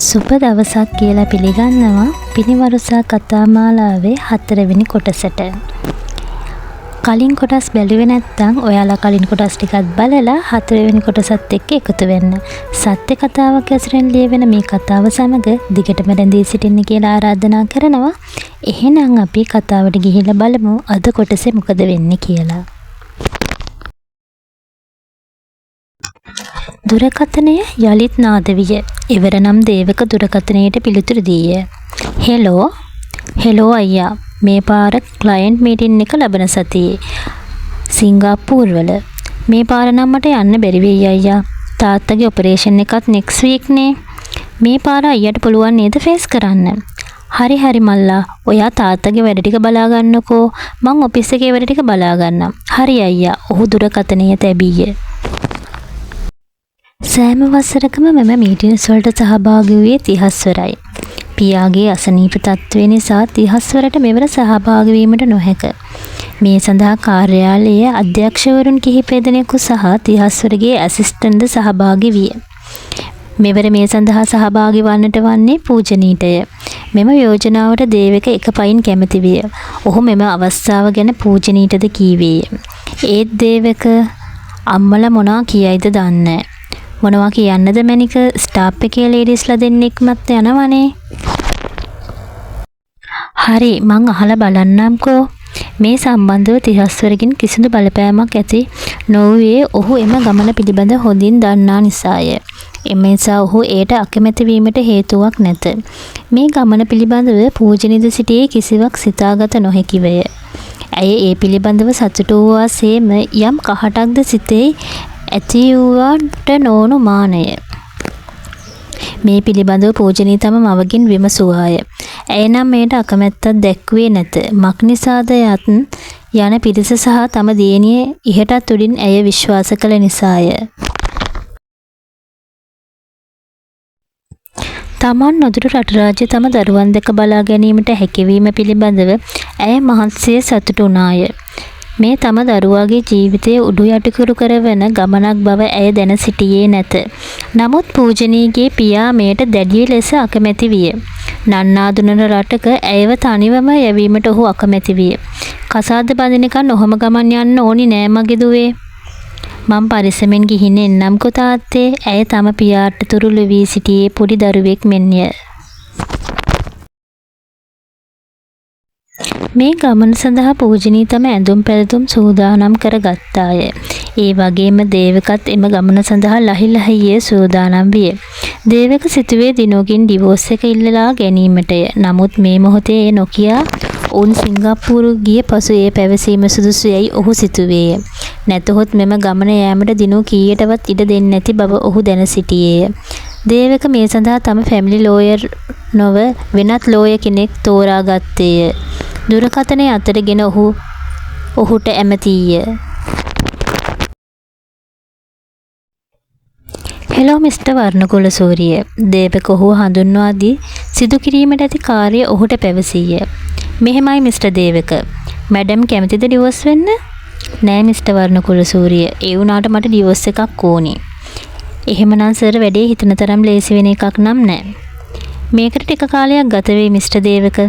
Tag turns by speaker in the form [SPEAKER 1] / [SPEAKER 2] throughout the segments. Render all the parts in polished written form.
[SPEAKER 1] සුබ දවසක් කියලා පිළිගන්නවා පිනිවරුසා කතාමාලාවේ 4 වෙනි කොටසට. කලින් කොටස් බැලුවේ නැත්නම් ඔයාලා කලින් කොටස් ටිකක් බලලා 4 වෙනි කොටසත් එක්ක එකතු වෙන්න. සත්‍ය කතාවක් ඇසුරෙන් ලියවෙන මේ කතාව සමග දිගටම රැඳී සිටින්න කියලා ආරාධනා කරනවා. එහෙනම් අපි කතාවට ගිහිල්ලා බලමු අද කොටසේ මොකද වෙන්නේ කියලා. දුරකථනය යලිත් නාද විය. ඉවර නම් දේවක දුරකථනයට පිළිතුරු දීය. හෙලෝ අයියා. මේ පාර ක්ලයන්ට් මීටින් එක ලබන සතියේ සිංගප්පූරු වල. මේ පාර නම් මට යන්න බැරි වෙයි අයියා. තාත්තගේ ඔපරේෂන් එකත් නෙක්ස්ට් වීක් නේ. මේ පාර අයියට පුළුවන් නේද ෆේස් කරන්න? හරි මල්ලා. ඔයා තාත්තගේ වැඩ ටික බලා ගන්නකෝ. මං ඔෆිස් එකේ වැඩ ටික බලා ගන්නම්. හරි අයියා. ඔහු දුරකථනය තැබීය. සෑම වසරකම මෙම මීටින්ස් වලට සහභාගී වූයේ 30 වරයි. පියාගේ අසනීප තත්ත්වය නිසා 30 වරට මෙවර සහභාගී වීමට නොහැක. මේ සඳහා කාර්යාලයේ අධ්‍යක්ෂවරුන් කිහිප දෙනෙකු සහ 30 වරගේ ඇසිස්ටන්ට්ද සහභාගී විය. මෙවර මේ සඳහා සහභාගී වන්නට වන්නේ පූජනීටය. මෙම යෝජනාවට දේවක එක පයින් කැමති විය. ඔහු මෙම අවස්ථාව ගැන පූජනීටද කීවේය. ඒත් දේවක අම්මලා මොනවා කියයිද දන්නේ. මොනවා කියන්නද මැනික? ස්ටාෆ් එකේ ලේඩිස්ලා දෙන්නෙක්මත් යනවනේ. හරි මං අහලා බලන්නම්කෝ. මේ සම්බන්ධව 30 වරකින් කිසිදු බලපෑමක් ඇති නොවේ. ඔහු එම ගමන පිළිබඳ හොඳින් දන්නා නිසාය. එම නිසා ඔහු ඒට අකමැති වීමට හේතුවක් නැත. මේ ගමන පිළිබඳව පූජනීය සිටියේ කිසිවක් සිතාගත නොහැකිවය. ඇය ඒ පිළිබඳව සතුටු වූවාසේම යම් කහටක්ද සිතේ ඇති වූවට නොවුණු මානය. මේ පිළිබඳව පූජනීය තම මවකින් විමසුවාය. ඇය නම් මේට අකමැත්තක් දැක්වේ නැත. මක් නිසාද යන පිරිස සහ තම දියණිය ඉහටත් උඩින් ඇය විශ්වාස කළ නිසාය. තමන් නොදුටු රට රාජ්‍ය තම දරුවන් දෙක බලා ගැනීමට හැකියවීම පිළිබඳව ඇය මහත්සේ සතුටු වුණාය. මේ තම දරුවාගේ ජීවිතය උඩු යටිකුරු කරවන ගමනක් බව ඇය දැන සිටියේ නැත. නමුත් පූජනීයගේ පියා මේට දැඩි ලෙස අකමැති විය. නන්නාඳුනන රටක ඇයව තනිවම යැවීමට ඔහු අකමැති විය. කසාද බඳිනකන් ඔහම ගමන් යන්න ඕනි නෑ මගේ දුවේ. මං පරිස්සමෙන් ගිහින් එන්නම්කෝ තාත්තේ. ඇය තම පියාට තුරුළු වී සිටියේ පොඩි දරුවෙක් මෙන්ය. මේ ගමන සඳහා පූජනීය තම ඇඳුම් පැළඳුම් සූදානම් කර ගත්තාය. ඒ වගේම දේවකත් එම ගමන සඳහා ලහියේ සූදානම් විය. දේවක සිතුවේ දිනෝගෙන් ඩිවෝස් එක ඉල්ලලා ගැනීමටය. නමුත් මේ මොහොතේ ඒ නොකියා ඔවුන් සිංගප්පූරු ගිය පසු ඒ පැවසීම සුදුසු යයි ඔහු සිතුවේය. නැතහොත් මෙම ගමන යෑමට දිනෝ කීයටවත් ඉඩ දෙන්නේ නැති බව ඔහු දැන සිටියේය. දේවක මේ සඳහා තම ෆැමිලි ලෝයර් නොව වෙනත් ලෝයර් කෙනෙක් තෝරා ගත්තේය. දුරකථනය අතරගෙන ඔහුට ඇමතිය. Hello mister Warnakula Suriya. දේවක ඔහු හඳුන්වා දී සිදු කිරීමට ඇති කාර්යය ඔහුට පැවසීය. මෙහෙමයි මිස්ටර් දේවක. මැඩම් කැමතිද ඩිවෝස් වෙන්න? නෑ මිස්ටර් වර්ණකුල සූරිය. ඒ වුණාට මට ඩිවෝස් එකක් ඕනේ. එහෙමනම් සර් වැඩේ හිතන තරම් ලේසි වෙන එකක් නම් නෑ. මේකට ටික කාලයක් ගත වෙයි මිස්ටර් දේවක.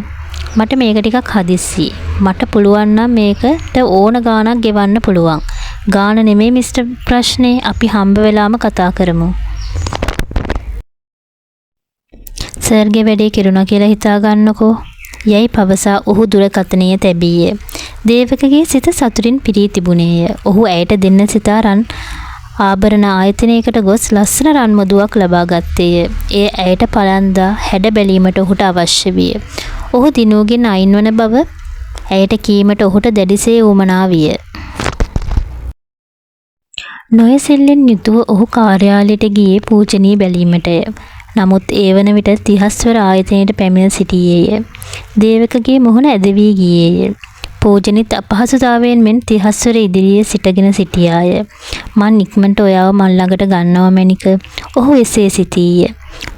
[SPEAKER 1] මට මේක ටිකක් හදිස්සි. මට පුළුවන් නම් මේකට ඕන ගාණක් ගෙවන්න පුළුවන්. ගාණ නෙමෙයි මිස්ටර් ප්‍රශ්නේ. අපි හම්බ වෙලාම කතා කරමු. සර්ගේ වැඩේ කිරුණා කියලා හිතා ගන්නකෝ. යයි පවසා ඔහු දුරකථනය තැබීය. දේවකගේ සිත සතුටින් පිරී තිබුණේය. ඔහු ඇයට දෙන්න සිතා රන් ආභරණ ආයතනයකට ගොස් ලස්සන රන් මුදුවක් ලබා ගත්තේය. ඒ ඇයට පළඳා හැඩ බැලීමට ඔහුට අවශ්‍ය විය. ඔහු දිනෝගෙන් අයින් වන බව ඇයට කීමට ඔහුට දැඩිසේ උවමනා විය. නොයසිල්ලෙන් යුතුව ඔහු කාර්යාලයට ගියේ පූජනීය බැලීමටය. නමුත් ඒ වන විට 30 වර ආයතනයට පැමිණ සිටියේය. දේවකගේ මුහුණ ඇද වී ගියේය. පූජනිත් අපහසුතාවයෙන් මෙන් 30 වර ඉදිරියේ සිටගෙන සිටියාය. මන් ඉක්මනට ඔයාව මන් ළඟට ගන්නවා මැනික. ඔහු එසේ සිටීය.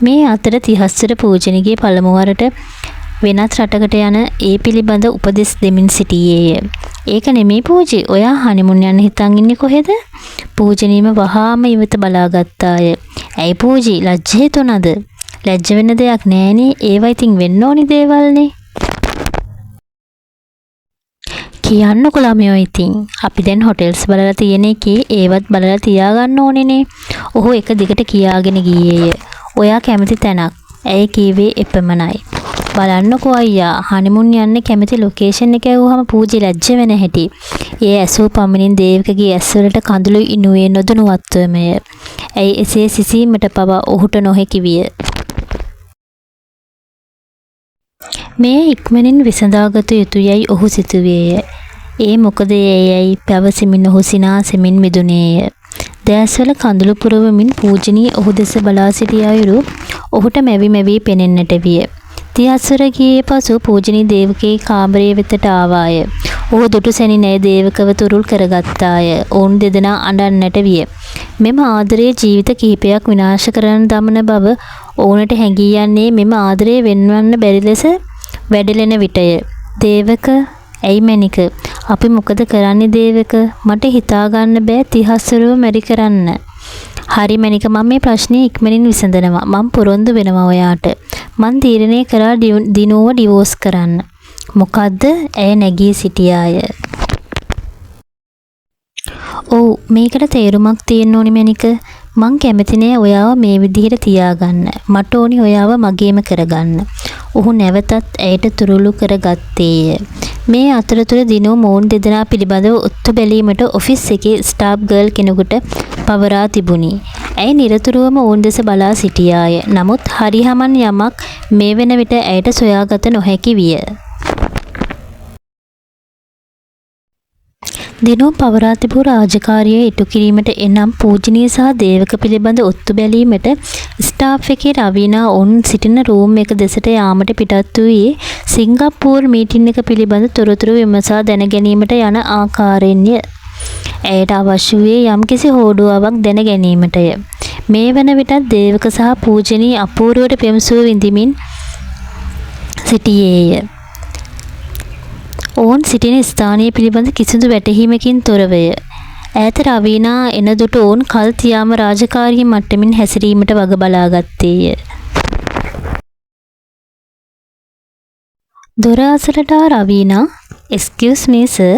[SPEAKER 1] මේ අතර 30 වර පූජනීයගේ පළමු වරට වෙනත් රටකට යන ඒ පිළිබඳ උපදෙස් දෙමින් සිටියේය. ඒක නෙමෙයි පූජි. ඔයා හනිමුන් යන්න හිතන් ඉන්නේ කොහෙද? පූජනීයම වහාම ඉවත බලාගත්තාය. ඇයි පූජි ලැජ්ජේ තුනද? ලැජ්ජ වෙන්න දෙයක් නෑනේ. ඒවා ඉතින් වෙන්න ඕනි දේවල්නේ. කියන්නකො ළමයෝ ඉතින්. අපි දැන් හොටෙල්ස් බලලා තියෙන එකේ ඒවත් බලලා තියාගන්න ඕනේනේ. ඔහු එක දිගට කියාගෙන ගියේය. ඔයා කැමති තැනක්. ඇයි කීවේ එපමණයි. බලන්නකෝ අයියා හනිමුන් යන්නේ කැමති ලොකේෂන් එක ඇහුවම පූජි ලැජ්ජ වෙන හැටි. ඒ ඇසූ පමණින් දේවිකගේ ඇස් වලට කඳුළු ඉනුවේ නොදනුවත්වමය. ඇයි එසේ සිසීමට පවා ඔහුට නොහැකි විය. මේ ඉක්මනින් විසඳාගත යුතුයයි ඔහු සිතුවේය. ඒ මොකද එයයි පැවසෙමින් ඔහු සිනාසෙමින් මිදුනේය. දැස්වල කඳුළු පුරවමින් පූජනී ඔහු දෙස බලා සිටිය අයුරු ඔහුට මැවි මැවි පෙනෙන්නට විය. තිහස්වර ගියේ පසු පූජනී දේවකී කාමරයේ වෙතට ආවාය. ඔහු දුටු සැනින් ඇය දේවකව තුරුල් කරගත්තාය. ඔවුන් දෙදෙනා අඬන්නට විය. මෙම ආදරයේ ජීවිත කිහිපයක් විනාශ කරන දමන බව ඔවුන්ට හැඟී යන්නේ මෙම ආදරය වෙන්වන්න බැරි ලෙස වැඩලෙන විටය. දේවක, ඇයි මැනික, අපි මොකද කරන්නේ දේවක? මට හිතා ගන්න බෑ තිහස්වරව මැරි කරන්න. හරි මැනික මම මේ ප්‍රශ්නේ ඉක්මනින් විසඳනවා. මම පොරොන්දු වෙනවා ඔයාට. මං තීරණය කරා දිනුව ඩිවෝස් කරන්න. මොකද්ද? ඇය නැගී සිටියාය. ඔව් මේකට තේරුමක් තියෙන්න ඕනි මැනික. මං කැමති නෑ ඔයාව මේ විදිහට තියාගන්න. මට ඕනි ඔයාව මගේම කරගන්න. ඔහු නැවතත් ඇයට තුරුළු කරගත්තේය. මේ අතරතුර දිනුව මොවුන් දෙදෙනා පිළිබඳව ඔත්තු බැලීමට ඔෆිස් එකේ ස්ටාෆ් ගර්ල් කෙනෙකුට පවරා තිබුණි. ඇය නිරතුරුවම ඔවුන් දෙස බලා සිටියාය. නමුත් හරිහමන් යමක් මේ වෙන විට ඇයට සොයාගත නොහැකි විය. දිනුව පවරා තිබූ රාජකාරිය ඉටු කිරීමට එනම් පූජනීය සහ දේවක පිළිබඳ ඔත්තු බැලීමට ස්ටාෆ් එකේ රවීනා ඔවුන් සිටින රූම් එක දෙසට යාමට පිටත් වූයේ සිංගප්පූර් මීටින් එක පිළිබඳ තොරතුරු විමසා දැන ගැනීමට යන ආකාරයෙන්ය. ඇයට අවශ්‍ය වූයේ යම්කිසි හෝඩුවාවක් දැන ගැනීමටය. මේ වන විටත් දේවක සහ පූජනී අපූර්වට පෙම්සුව විඳිමින් සිටියේය. ඔවුන් සිටින ස්ථානීය පිළිබඳ කිසිදු වැටහීමකින් තොරවය. ඈත රවීනා එන දුටු ඔවුන් කල් තියාම රාජකාරී මට්ටමින් හැසිරීමට වග බලාගත්තේය. දොර අසලට රවීනා "Excuse me sir."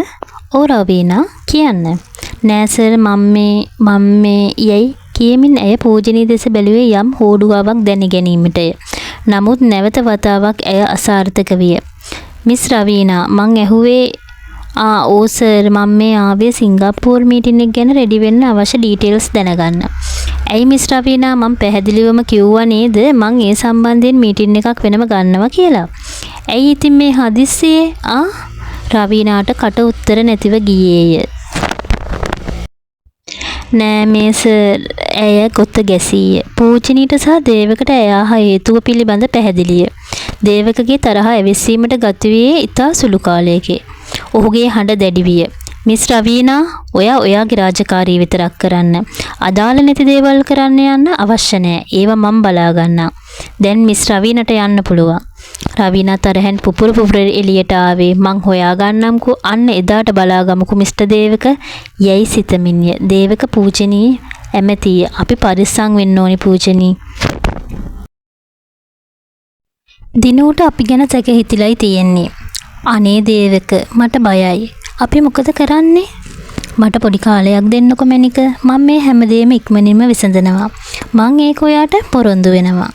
[SPEAKER 1] "ඔව් රවීනා කියන්න." "නෑ සර් මම මේ යයි කියමින් ඇය පූජනී දෙස බැලුවේ යම් හෝඩුවාවක් දැන ගැනීමටය. නමුත් නැවත වතාවක් ඇය අසාර්ථක විය. "මිස් රවීනා මං ඇහුවේ ඕ සර් මම මේ ආවේ සිංගප්පූර් මීටින් එක ගැන රෙඩි වෙන්න අවශ්‍ය ඩීටේල්ස් දැනගන්න." "ඇයි මිස් රවීනා මම පැහැදිලිවම කිව්වා නේද මං ඒ සම්බන්ධයෙන් මීටින් එකක් වෙනම ගන්නවා කියලා." "ඇයි ඉතින් මේ හදිස්සියේ?" රවීනාට කට උත්තර නැතිව ගියේය. "නෑ මේ සර්." ඇය ගොත ගැසීය. පූජනීට සහ දේවකට එයා හේතුව පිළිබඳ පැහැදිලිය. දේවකගේ තරහ ඇවිස්සීමට ගත වූයේ ඉතා සුළු කාලයකි. ඔහුගේ හඬ දැඩි විය. "මිස් රවීනා ඔයා ඔයාගේ රාජකාරී විතරක් කරන්න. අදාළ නැති දේවල් කරන්න යන්න අවශ්‍ය නෑ. ඒවා මම බලා ගන්නම්. දැන් මිස් රවීනට යන්න පුළුවන්." රවීනා තරහෙන් පුපුර එළියට ආවේ. "මං හොයා ගන්නම්කෝ. අන්න එදාට බලාගමුකෝ මිස්ටර් දේවක." යයි සිතමින්ය. දේවක පූජනී ඇමතිය. "අපි පරිස්සම් වෙන්න ඕනි පූජනී." දිනුවට අපි ගැන සැක හිතිලයි තියෙන්නේ. "අනේ දේවක මට බයයි. අපි මොකද කරන්නේ?" "මට පොඩි කාලයක් දෙන්නකො මැනික. මම මේ හැමදේම ඉක්මනින්ම විසඳනවා. මං ඒක ඔයාට පොරොන්දු වෙනවා."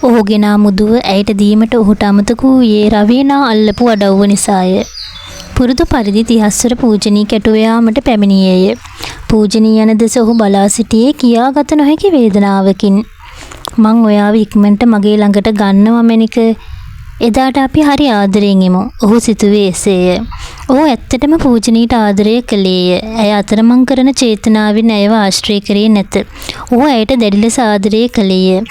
[SPEAKER 1] ඔහුගේ නාමුදුව ඇයට දීමට ඔහුට අමතක වූයේ රවීනා අල්ලපු අඩව්ව නිසාය. පුරුදු පරිදි තිහස්වර පූජනී කැටුව යාමට පැමිණියේය. පූජනී යන දෙස ඔහු බලා සිටියේ කියාගත නොහැකි වේදනාවකින්. "මං ඔයාව ඉක්මනට මගේ ළඟට ගන්නවා මැනික. එදාට අපි හරි ආදරෙන් ඉමු." ඔහු සිතුවේ එසේය. ඔහු ඇත්තටම පූජනීට ආදරය කළේය. ඇය අතරමං කරන චේතනාවෙන් ඇයව ආශ්‍රය කරේ නැත. ඔහු ඇයට දැඩි ලෙස ආදරය කළේය.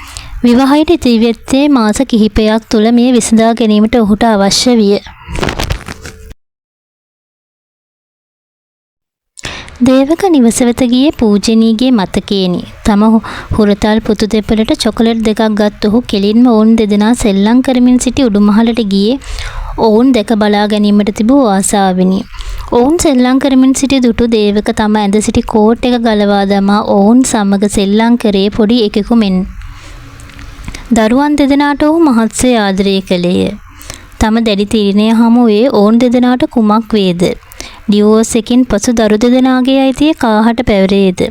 [SPEAKER 1] විවාහයට ඉතිරිවෙත්තේ මාස කිහිපයක් තුළ මේ විසඳා ගැනීමට ඔහුට අවශ්‍ය විය. දේවක නිවස වෙත ගියේ පූජනීගේ මතකයෙනි. තම හුරතල් පුතු දෙපළට චොකලට් දෙකක් ගත් ඔහු කෙලින්ම ඔවුන් දෙදෙනා සෙල්ලම් කරමින් සිටි උඩුමහලට ගියේ ඔවුන් දැක බලා ගැනීමට තිබූ ආසාවෙනි. ඔවුන් සෙල්ලම් කරමින් සිටි දුටු දේවක තම ඇඳ සිටි කෝට් එක ගලවා දමා ඔවුන් සමග සෙල්ලම් කරේ පොඩි එකෙකු මෙන්. දරුවන් දෙදෙනාට ඔහු මහත්සේ ආදරය කළේය. තම දැඩි තීරණය හමුවේ ඔවුන් දෙදෙනාට කුමක් වේද? ඩිවෝස් එකකින් පසු දරු දෙදෙනාගේ අයිතිය කාහට පැවරේද?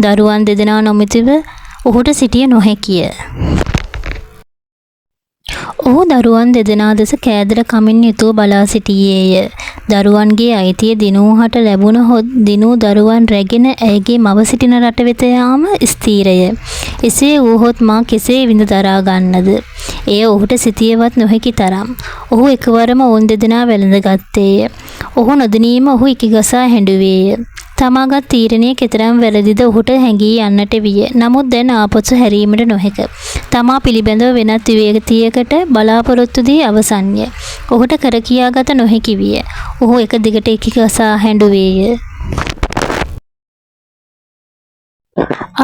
[SPEAKER 1] දරුවන් දෙදෙනා නොමැතිව ඔහුට සිටිය නොහැකිය. ඔහු දරුවන් දෙදෙනා දෙස කෑදර කමින් යුතුව බලා සිටියේය. දරුවන්ගේ අයිතිය දිනූහට ලැබුණහොත් දිනූ දරුවන් රැගෙන ඇයගේ මව සිටින රට වෙත යාම ස්ථීරය. එසේ වුවහොත් මා කෙසේ විඳ දරා ගන්නද? එය ඔහුට සිතියවත් නොහැකි තරම්. ඔහු එකවරම ඔවුන් දෙදෙනා වැළඳගත්තේය. ඔහු නොදැනීම ඔහු ඉකිගසා හැඬුවේය. තමාගත් තීරණය කෙතරම් වැරදිද ඔහුට හැඟී යන්නට විය. නමුත් දැන් ආපසු හැරීමට නොහැක. තමා පිළිබඳව වෙනත් විවේකතියකට බලාපොරොත්තු දී අවසන්ය. ඔහුට කර කියාගත නොහැකි විය. ඔහු එක දිගට ඉකිගසා හැඬුවේය.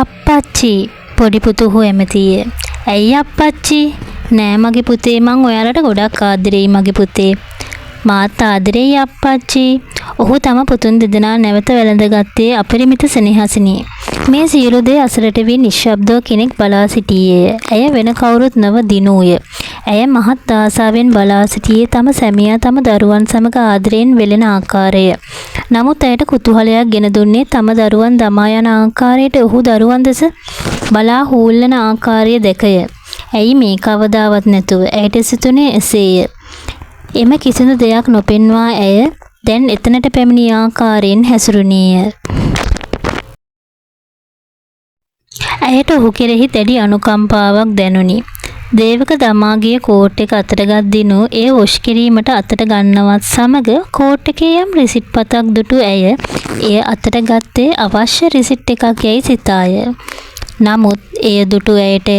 [SPEAKER 1] අප්පච්චි, පොඩි පුතු ඔහු ඇමතිය. ඇයි අප්පච්චි? නෑ මගේ පුතේ, මං ඔයාලට ගොඩක් ආදරෙයි මගේ පුතේ. මාත් ආදරෙයි අප්පච්චි. ඔහු තම පුතුන් දෙදෙනා නැවත වැළඳගත්තේ අපරිමිත සෙනෙහසිනි. මේ සියලු දේ අසරට වී නිශ්ශබ්දව කෙනෙක් බලා සිටියේය. ඇය වෙන කවුරුත් නොව දිනූය. ඇය මහත් ආසාවෙන් බලා සිටියේ තම සැමියා තම දරුවන් සමග ආදරයෙන් වෙළෙන ආකාරය. නමුත් ඇයට කුතුහලයක් ගෙන දුන්නේ තම දරුවන් දමා යන ආකාරයට ඔහු දරුවන් දෙස බලා හූල්ලන ආකාරය දැකය. ඇයි මේ කවදාවත් නැතුව ඇයට සිතුනේ එසේය. එම කිසිදු දෙයක් නොපෙන්වා ඇය දැන් එතනට පැමිණි ආකාරයෙන් හැසිරුණේය. ඇයට ඔහු කෙරෙහි දැඩි අනුකම්පාවක් දැනුනි. දේවක දමාගේ කෝට් එක අතටගත් දිනු ඒ වොෂ් කිරීමට අතට ගන්නවත් සමග කෝට් එකේ යම් රිසිට් පතක් දුටු ඇය එය අතට ගත්තේ අවශ්‍ය රිසිට් එකක් යයි සිතාය. නමුත් එය දුටු ඇයට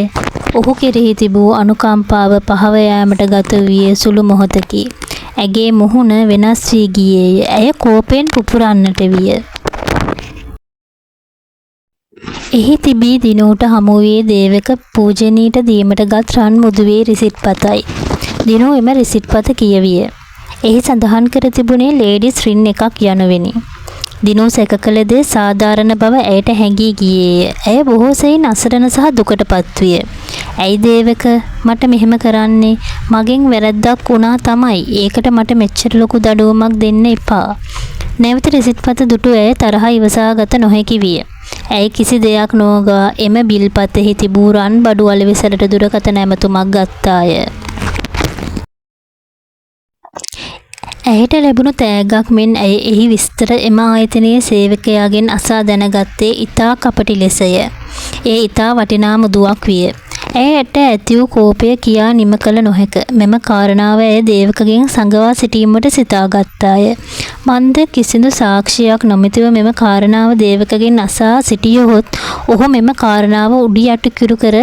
[SPEAKER 1] ඔහු කෙරෙහි තිබූ අනුකම්පාව පහව යාමට ගත වූයේ සුළු මොහොතකි. ඇගේ මුහුණ වෙනස් වී ගියේය. ඇය කෝපයෙන් පුපුරන්නට විය. එහි තිබී දිනූට හමු වූයේ දේවක පූජනීයට දීමට ගත් රන් මුදුවේ රිසිට් පතයි. දිනූ එම රිසිට් පත කියවිය. එහි සඳහන් කර තිබුණේ ලේඩිස් රින් එකක් යනුවෙනි. දිනූ සැක කළ දේ සාධාරණ බව ඇයට හැඟී ගියේය. ඇය බොහෝ සෙයින් අසරණ සහ දුකටපත් විය. ඇයි දේවක මට මෙහෙම කරන්නේ? මගෙන් වැරද්දක් වුණා තමයි. ඒකට මට මෙච්චර ලොකු දඩුවමක් දෙන්න එපා. නැවත රිසිට් පත දුටු ඇය තරහ ඉවසා ගත නොහැකි විය. ඇය කිසි දෙයක් නොගා එම බිල්පතෙහි තිබූ රන් බඩු අලෙවිසලට දුරකථන ඇමතුමක් ගත්තාය. ඇයට ලැබුණු තෑග්ගක් මෙන් ඇය එහි විස්තර එම ආයතනයේ සේවකයාගෙන් අසා දැනගත්තේ ඉතා කපටි ලෙසය. එය ඉතා වටිනා මුදුවක් විය. ඇයට ඇති වූ කෝපය කියා නිම කළ නොහැක. මෙම කාරණාව ඇය දේවකගෙන් සඟවා සිටීමට සිතාගත්තාය. මන්ද කිසිදු සාක්ෂියක් නොමැතිව මෙම කාරණාව දේවකගෙන් අසා සිටියහොත් ඔහු මෙම කාරණාව උඩි යටි කිරු කර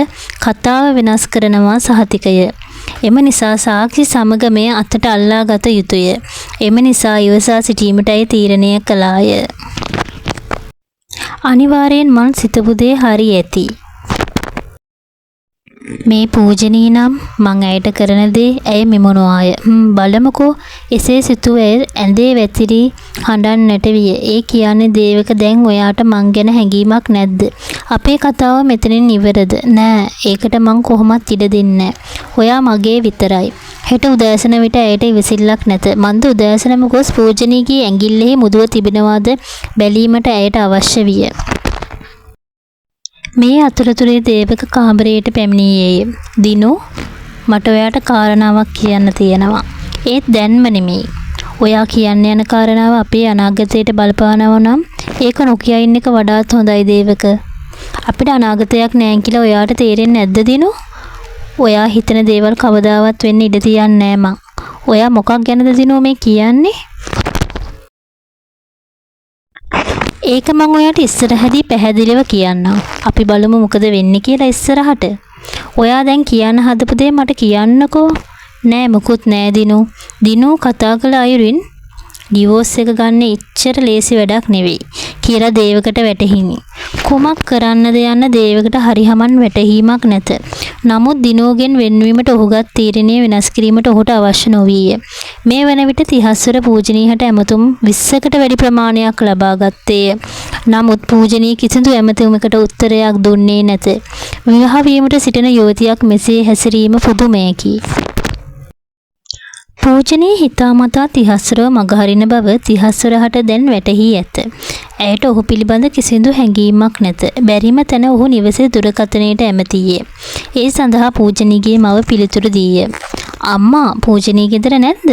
[SPEAKER 1] කතාව වෙනස් කරනවා සහතිකය. එම නිසා සාක්ෂි සමග මෙය අතට අල්ලා ගත යුතුය. එම නිසා ඉවසා සිටීමට ඇය තීරණය කළාය. අනිවාර්යෙන් මං සිතපු දේ හරි ඇති. මේ පූජනී නම් මං ඇයට කරන දේ ඇය මෙමොනවාය. බලමුකෝ. එසේ සිතුව ඇය ඇඳේ වැතිරී හඬන්නට විය. ඒ කියන්නේ දේවක දැන් ඔයාට මං ගැන හැඟීමක් නැද්ද? අපේ කතාව මෙතනින් ඉවරද? නෑ. ඒකට මං කොහොමත් ඉඩ දෙන්නේ නෑ. ඔයා මගේ විතරයි. හෙට උදෑසන විට ඇයට ඉවසිල්ලක් නැත. මන්ද උදෑසනම ගොස් පූජනීගේ ඇඟිල්ලෙහි මුදුව තිබෙනවාද බැලීමට ඇයට අවශ්‍ය විය. මේ අතරතුරේ දේවක කාමරයට පැමිණියේය. දිනු මට ඔයාට කාරණාවක් කියන්න තියෙනවා. ඒත් දැන්ම නෙමෙයි. ඔයා කියන්න යන කාරණාව අපේ අනාගතයට බලපානවා නම් ඒක නොකිය ඉන්න එක වඩාත් හොඳයි දේවක. අපිට අනාගතයක් නැහැ කියලා ඔයාට තේරෙන්නේ නැද්ද දිනු? ඔයා හිතන දේවල් කවදාවත් වෙන්න ඉඩ තියන්නේ නැහැ මං. ඔයා මොකක් ගැනද දිනු මේ කියන්නේ? ඒක මං ඔයාට ඉස්සරහදී පැහැදිලිව කියන්නම්. අපි බලමු මොකද වෙන්නේ කියලා ඉස්සරහට. ඔයා දැන් කියන්න හදපු දේ මට කියන්නකෝ. නෑ මුකුත් නෑ දිනු. දිනු කතා කළ අයුරින් ඩිවෝස් එක ගන්න එච්චර ලේසි වැඩක් නෙවෙයි කියලා දේවකට වැටහිනි. කුමක් කරන්නද යන්න දේවකට හරිහමන් වැටහීමක් නැත. නමුත් දිනෝගෙන් වෙන්වීමට ඔහුගත් තීරණය වෙනස් කිරීමට ඔහුට අවශ්‍ය නොවිය. මේ වන විට තිහස්වර පූජනීයට ඇමතුම් 20කට වැඩි ප්‍රමාණයක් ලබා ගත්තේය. නමුත් පූජනී කිසිදු ඇමතුමකට උත්තරයක් දුන්නේ නැත. විවාහ වීමට සිටින යුවතියක් මෙසේ හැසිරීම පුදුමයකි. පූජනී හිතාමතා තිහස්වරව මගහරින බව තිහස්වරහට දැන් වැටහි ඇත. ඇයට ඔහු පිළිබඳ කිසිදු හැඟීමක් නැත. බැරිම තැන ඔහු නිවසේ දුරකථනයට ඇමතියේ. ඒ සඳහා පූජනීගේ මව පිළිතුරු දීය. අම්මා පූජනී ගෙදර නැද්ද?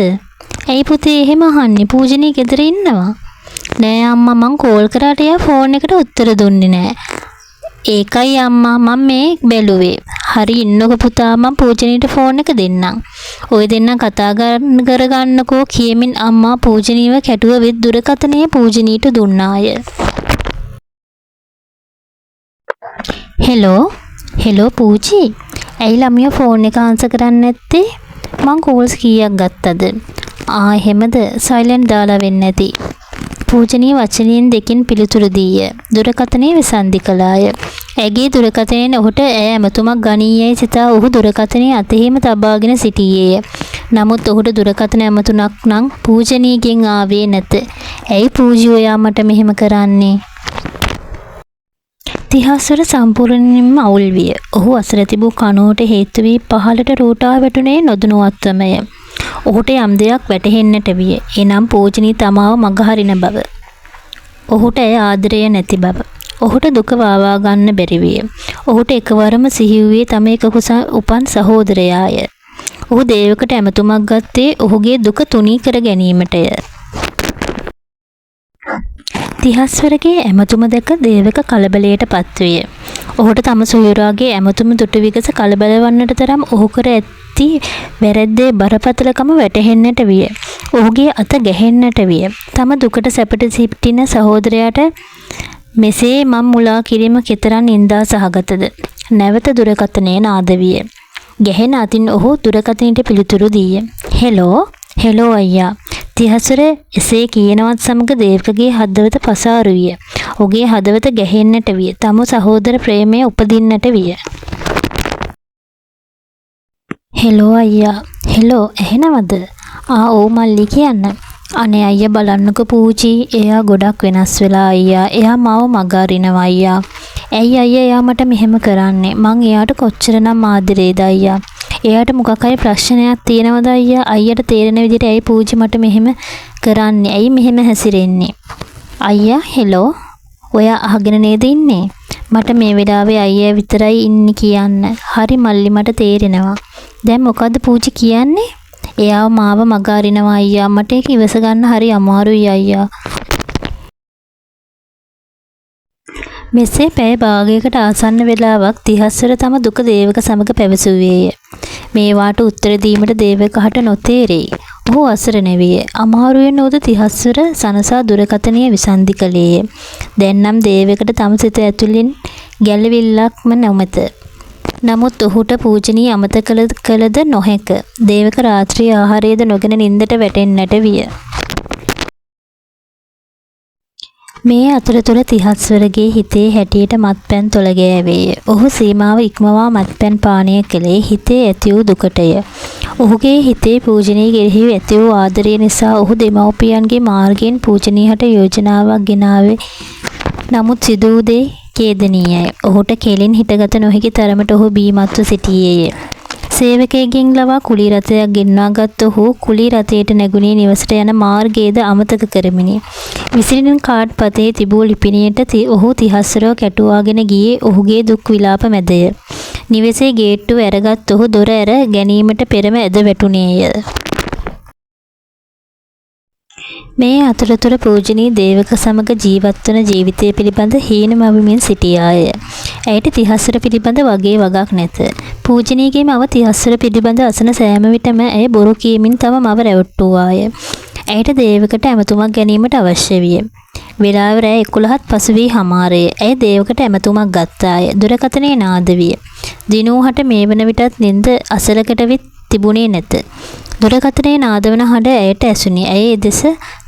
[SPEAKER 1] ඇයි පුතේ එහෙම අහන්නේ? පූජනී ගෙදර ඉන්නවා. නෑ අම්මා මං කෝල් කරාට එයා ෆෝන් එකට උත්තර දුන්නේ නෑ. ඒකයි අම්මා මම මේ බැලුවේ. හරි ඉන්නකො පුතා මම පූජනීට ෆෝන් එක දෙන්නම්. ඔය දෙන්න කතා කරගන්නකෝ කියමින් අම්මා පූජනීව කැටුව වෙත් දුරකථනයේ පූජනීට දුන්නාය. හෙලෝ පූජි. ඇයි ළමියා ෆෝන් එක ආන්සර් කරන්නේ නැත්තේ? මං කෝල්ස් කීයක් ගත්තද? එහෙමද? සයිලන්ට් දාලා වෙන්නේ නැති. පූජනී වචනයෙන් දෙකින් පිළිතුරු දීය. දුරකථනයේ විසන්ධි කළාය. ඇගේ දුරකථනයෙන් ඔහුට ඇය ඇමතුමක් ගනීයයි සිතා ඔහු දුරකථනයේ අතෙහිම තබාගෙන සිටියේය. නමුත් ඔහුට දුරකථන ඇමතුමක් නම් පූජනීගෙන් ආවේ නැත. ඇයි පූජි ඔයා මට මෙහෙම කරන්නේ? තිහස්වර සම්පූර්ණයෙන්ම අවුල් විය. ඔහු අසර තිබූ කණුවට හේතු වී පහළට රූටා වැටුනේ නොදැනුවත්වමය. ඔහුට යම් දෙයක් වැටහෙන්නට විය. එනම් පූජනී තමාව මගහරින බව. ඔහුට ඇය ආදරය නැති බව. ඔහුට දුක වාවා ගන්න බැරි විය. ඔහුට එකවරම සිහි වූයේ තම එකකුස උපන් සහෝදරයාය. ඔහු දේවකට ඇමතුමක් ගත්තේ ඔහුගේ දුක තුනී කර ගැනීමටය. තිහස්වරගේ ඇමතුම දැක දේවක කලබලයට පත්විය. ඔහුට තම සොයුරාගේ ඇමතුම දුටු විගස කලබල වන්නට තරම් ඔහු කර ඇති වැරැද්දේ බරපතලකම වැටහෙන්නට විය. ඔහුගේ අත ගැහෙන්නට විය. තම දුකට සැපට සිටින සහෝදරයාට මෙසේ මම් මුලා කිරීම කෙතරම් නින්දා සහගතද? නැවත දුරකථනයේ නාද විය. ගැහෙන අතින් ඔහු දුරකථනයට පිළිතුරු දීය. හෙලෝ අයියා. තිහස්වර එසේ කියනවත් සමග දේවකගේ හදවත පසාරු විය. ඔහුගේ හදවත ගැහෙන්නට විය. තම සහෝදර ප්‍රේමය උපදින්නට විය. හෙලෝ අයියා. හෙලෝ ඇහෙනවද? ඔව් මල්ලි කියන්න. අනේ අයියා බලන්නකො පූජි. එයා ගොඩක් වෙනස් වෙලා අයියා. එයා මාව මගහරිනවා අයියා. ඇයි අයියා එයා මට මෙහෙම කරන්නේ? මං එයාට කොච්චරනම් ආදරේද අයියා? එයාට මොකක් හරි ප්‍රශ්නයක් තියෙනවද අයියා? අයියට තේරෙන විදිහට ඇයි පූජි මට මෙහෙම කරන්නේ? ඇයි මෙහෙම හැසිරෙන්නේ? අයියා හෙලෝ. ඔයා අහගෙන නේද ඉන්නේ? මට මේ වෙලාවේ අයියා විතරයි ඉන්නේ කියන්න. හරි මල්ලි මට තේරෙනවා. දැන් මොකද්ද පූජි කියන්නේ? එයාව මාව මගහරිනවා අයියා. මට ඒක ඉවස ගන්න හරි අමාරුයි අයියා. මෙසේ පැය භාගයකට ආසන්න වේලාවක් තිහස්වර තම දුක දේවක සමග පැවසුවේය. මේවාට උත්තර දීමට දේවකහට නොතේරෙයි. ඔහු අසරණ විය. අමාරුවෙන් උද තිහස්වර සනසා දුරකථනය විසන්ධි කළේය. දැන් නම් දේවකට තම සිත ඇතුලින් ගැළවිල්ලක්ම නොමැත. නමුත් ඔහුට පූජනීය අමතක කළද නොහැක. දේවක රාත්‍රී ආහාරයේද නොගෙන නින්දට වැටෙන්නට විය. මේ අතරතුර තිහස්වරගේ හිතේ හැටියට මත්පැන් තොල ගෑවේය. ඔහු සීමාව ඉක්මවා මත්පැන් පානය කළේ හිතේ ඇති වූ දුකටය. ඔහුගේ හිතේ පූජනී කෙරෙහි ඇති වූ ආදරය නිසා ඔහු දෙමව්පියන්ගේ මාර්ගයෙන් පූජනීයට යෝජනාවක් ගෙනාවේ. නමුත් සිදු වූ දේ ඛේදනීයයි. ඔහුට කෙලින් හිටගත නොහැකි තරමට ඔහු බීමත්ව සිටියේය. සේවකයෙක්ගෙන් ලවා කුලී රථයක් ගෙන්වාගත් ඔහු කුලී රථයට නැගුණේ නිවසට යන මාර්ගයේද අමතක කරමිනි. විසිරින කාඩ් පතේ තිබූ ලිපිණියට ඔහු තිහස්වරව කැටුවාගෙන ගියේ ඔහුගේ දුක් විලාප මැදය. නිවසේ ගේට්ටුව ඇරගත් ඔහු දොර ඇර ගැනීමට පෙරම ඇද වැටුණේය. මේ අතරතුර පූජනී දේවක සමග ජීවත් වන ජීවිතය පිළිබඳ හීනමවමින් සිටියාය. ඇයට තිහස්වර පිළිබඳ වගේ වගක් නැත. පූජනීගේ මව තිහස්වර පිළිබඳ අසන සෑම විටම ඇය බොරු කියමින් තම මව රැවට්ටුවාය. ඇයට දේවකට ඇමතුමක් ගැනීමට අවශ්‍ය විය. වේලාව රැ 11ත් පසු වී හමාරය. ඇය දේවකට ඇමතුමක් ගත්තාය. දුරකථනයේ නාද විය. දිනූහට මේ වන විටත් නින්ද අසලකට විත් තිබුණේ නැත. දුරකථනයේ නාදවන හඬ ඇයට ඇසුණි. ඇය එදෙස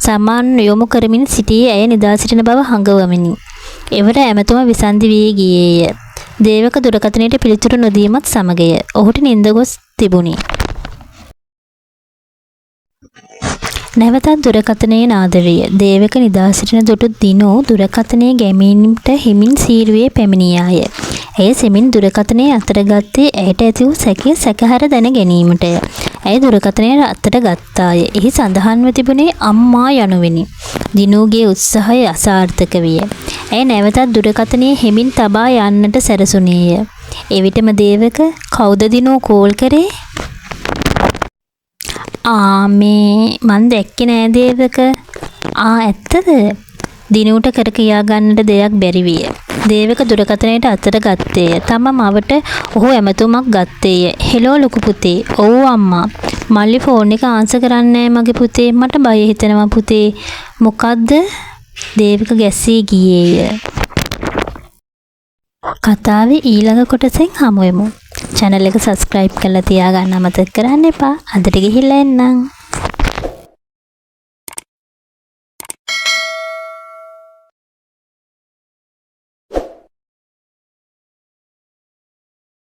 [SPEAKER 1] සමාන යොමු කරමින් සිටියේ ඇය නිදා සිටින බව හඟවමිනි. එවිට ඇමතුම විසන්ධි වී ගියේය. දේවක දුරකථනයට පිළිතුරු නොදීමත් සමගය ඔහුට නිින්ද ගොස් තිබුණි. නැවතත් දුරකථනයේ නාද විය. දේවක නිදා සිටින දුටු දිනෝ දුරකථනයේ ගැමීමට හිමින් සීරුවේ පැමිණියාය. ඇය සෙමින් දුරකථනයේ අතට ගත්තේ ඇයට ඇති වූ සැකය සැකහැර දැන ගැනීමටය. ඇය දුරකථනයේ අතට ගත්තාය. එහි සඳහන්ව තිබුණේ අම්මා යනුවෙනි. දිනෝගේ උත්සාහය අසාර්ථක විය. ඇය නැවතත් දුරකථනයේ හෙමින් තබා යන්නට සැරසුණේය. එවිටම දේවක කවුද දිනෝ කෝල් කරේ? මන් දැක්කේ නෑ දේවක. ඇත්තද? දිනූට කර කියා ගන්නට දෙයක් බැරි විය. දේවක දුරකථනයට අතට ගත්තේය. තම මවට ඔහු ඇමතුමක් ගත්තේය. හෙලෝ ලොකු පුතේ. ඔව් අම්මා. මල්ලි ෆෝන් එක ආන්සර් කරන්නේ නෑ මගේ පුතේ. මට බය හිතෙනවා පුතේ. මොකද්ද? දේවක ගැස්සී ගියේය. කතාවේ ඊළඟ කොටසෙන් හමු වෙමු. channel එක subscribe කරලා තියාගන්න අමතක කරන්න එපා. අදට ගිහිල්ලා එන්නම්.